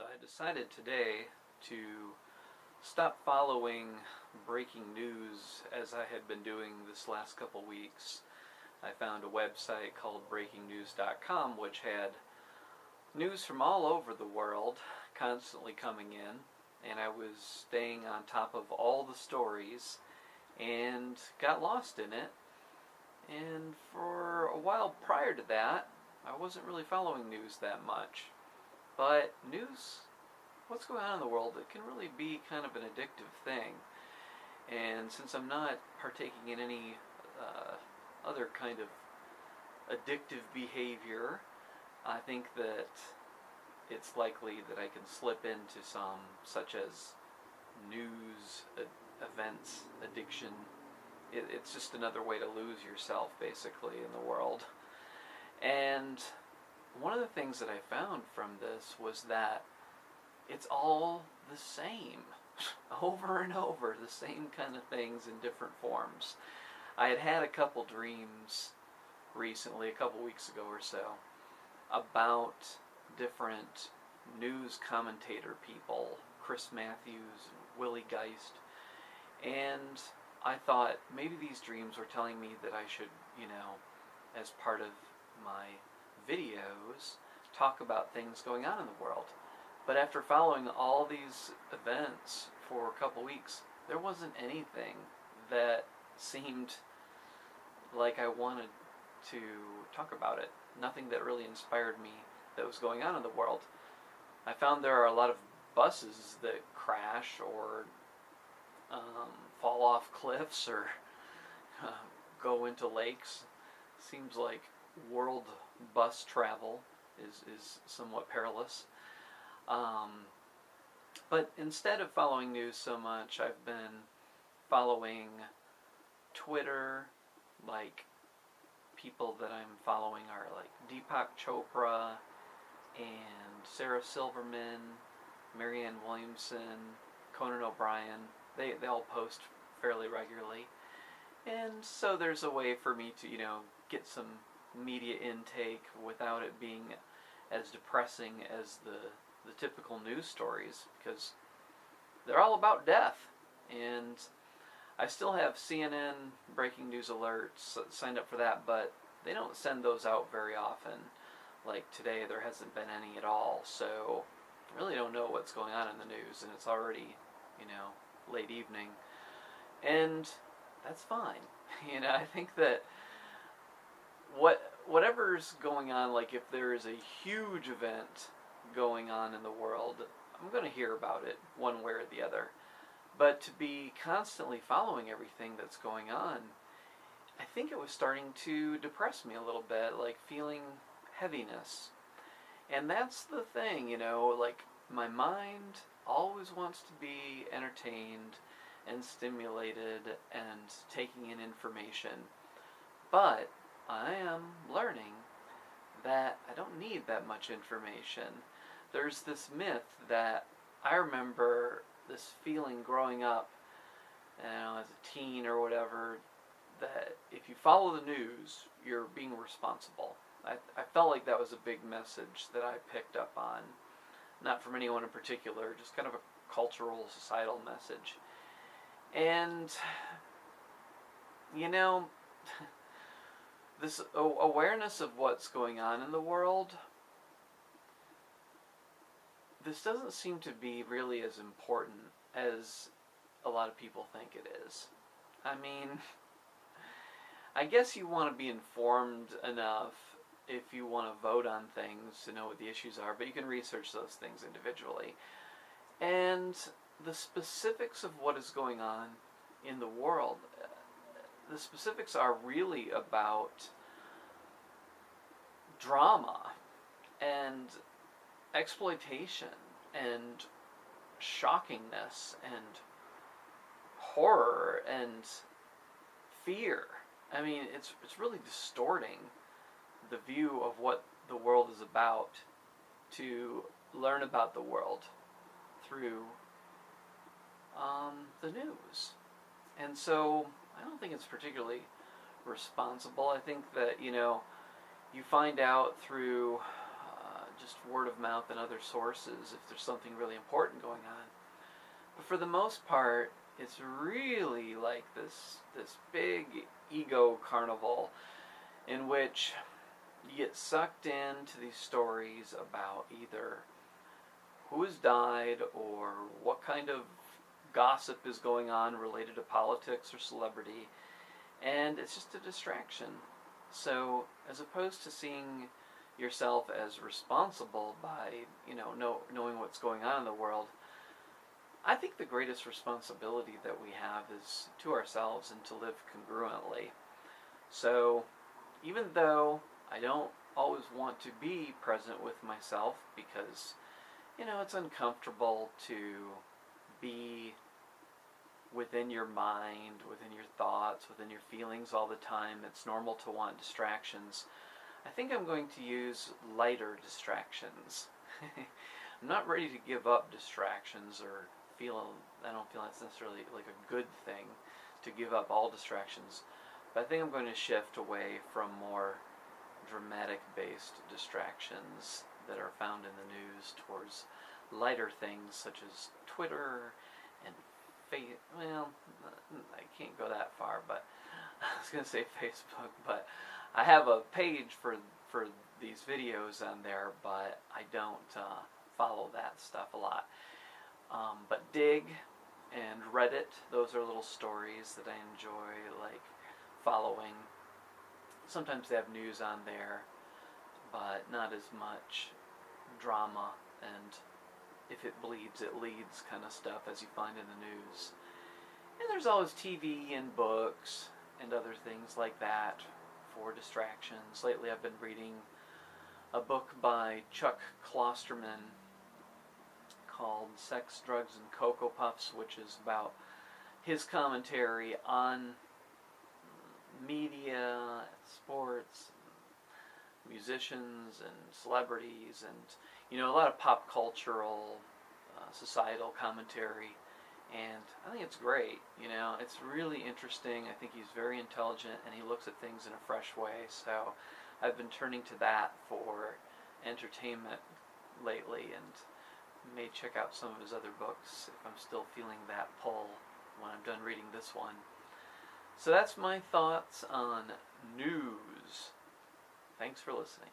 I decided today to stop following breaking news as I had been doing this last couple weeks. I found a website called UnificationDotCom which had news from all over the world constantly coming in, and I was staying on top of all the stories and got lost in it. And for a while prior to that, I wasn't really following news that much. But news, what's going on in the world, it can really be kind of an addictive thing. And since I'm not partaking in any other kind of addictive behavior, I think that it's likely that I can slip into some, such as news, events, addiction. It's just another way to lose yourself, basically, in the world. And one of the things that I found from this was that it's all the same. Over and over, the same kind of things in different forms. I had a couple dreams recently, a couple weeks ago or so, about different news commentator people, Chris Matthews and Willie Geist, and I thought maybe these dreams were telling me that I should, as part of my videos, talk about things going on in the world. But after following all these events for a couple weeks, there wasn't anything that seemed like I wanted to talk about it. Nothing that really inspired me that was going on in the world. I found there are a lot of buses that crash or fall off cliffs or go into lakes. Seems like world bus travel is somewhat perilous. But instead of following news so much, I've been following Twitter. Like, people that I'm following are like Deepak Chopra and Sarah Silverman, Marianne Williamson, Conan O'Brien. They all post fairly regularly. And so there's a way for me to, get some media intake without it being as depressing as the typical news stories, because they're all about death. And I still have CNN breaking news alerts signed up for that, but they don't send those out very often. Like today, there hasn't been any at all, so I really don't know what's going on in the news, and it's already, late evening. And that's fine. I think that whatever's going on, like if there is a huge event going on in the world, I'm going to hear about it one way or the other. But to be constantly following everything that's going on, I think it was starting to depress me a little bit, like feeling heaviness. And that's the thing, like my mind always wants to be entertained and stimulated and taking in information. But I am learning that I don't need that much information. There's this myth that I remember this feeling growing up, as a teen or whatever, that if you follow the news, you're being responsible. I felt like that was a big message that I picked up on. Not from anyone in particular, just kind of a cultural, societal message. And, this awareness of what's going on in the world, this doesn't seem to be really as important as a lot of people think it is. I mean, I guess you want to be informed enough if you want to vote on things to know what the issues are, but you can research those things individually. And the specifics of what is going on in the world, the specifics are really about drama and exploitation and shockingness and horror and fear. I mean, it's really distorting the view of what the world is about to learn about the world through the news. And so I don't think it's particularly responsible. I think that, you find out through just word of mouth and other sources if there's something really important going on. But for the most part, it's really like this big ego carnival in which you get sucked into these stories about either who has died or what kind of gossip is going on related to politics or celebrity, and it's just a distraction. So as opposed to seeing yourself as responsible by, knowing what's going on in the world, I think the greatest responsibility that we have is to ourselves and to live congruently. So even though I don't always want to be present with myself because, it's uncomfortable to be within your mind, within your thoughts, within your feelings all the time, it's normal to want distractions. I think I'm going to use lighter distractions. I'm not ready to give up distractions or I don't feel that's necessarily like a good thing to give up all distractions, but I think I'm going to shift away from more dramatic-based distractions that are found in the news towards lighter things such as Twitter and well, I can't go that far, but I was going to say Facebook, but I have a page for these videos on there, but I don't follow that stuff a lot. But Dig and Reddit, those are little stories that I enjoy, like following. Sometimes they have news on there, but not as much drama and if it bleeds, it leads kind of stuff as you find in the news. And there's always TV and books and other things like that for distractions. Lately I've been reading a book by Chuck Klosterman called Sex, Drugs, and Cocoa Puffs, which is about his commentary on media, sports, musicians, and celebrities, and a lot of pop cultural, societal commentary. And I think it's great. It's really interesting. I think he's very intelligent, and he looks at things in a fresh way. So I've been turning to that for entertainment lately, and may check out some of his other books if I'm still feeling that pull when I'm done reading this one. So that's my thoughts on news. Thanks for listening.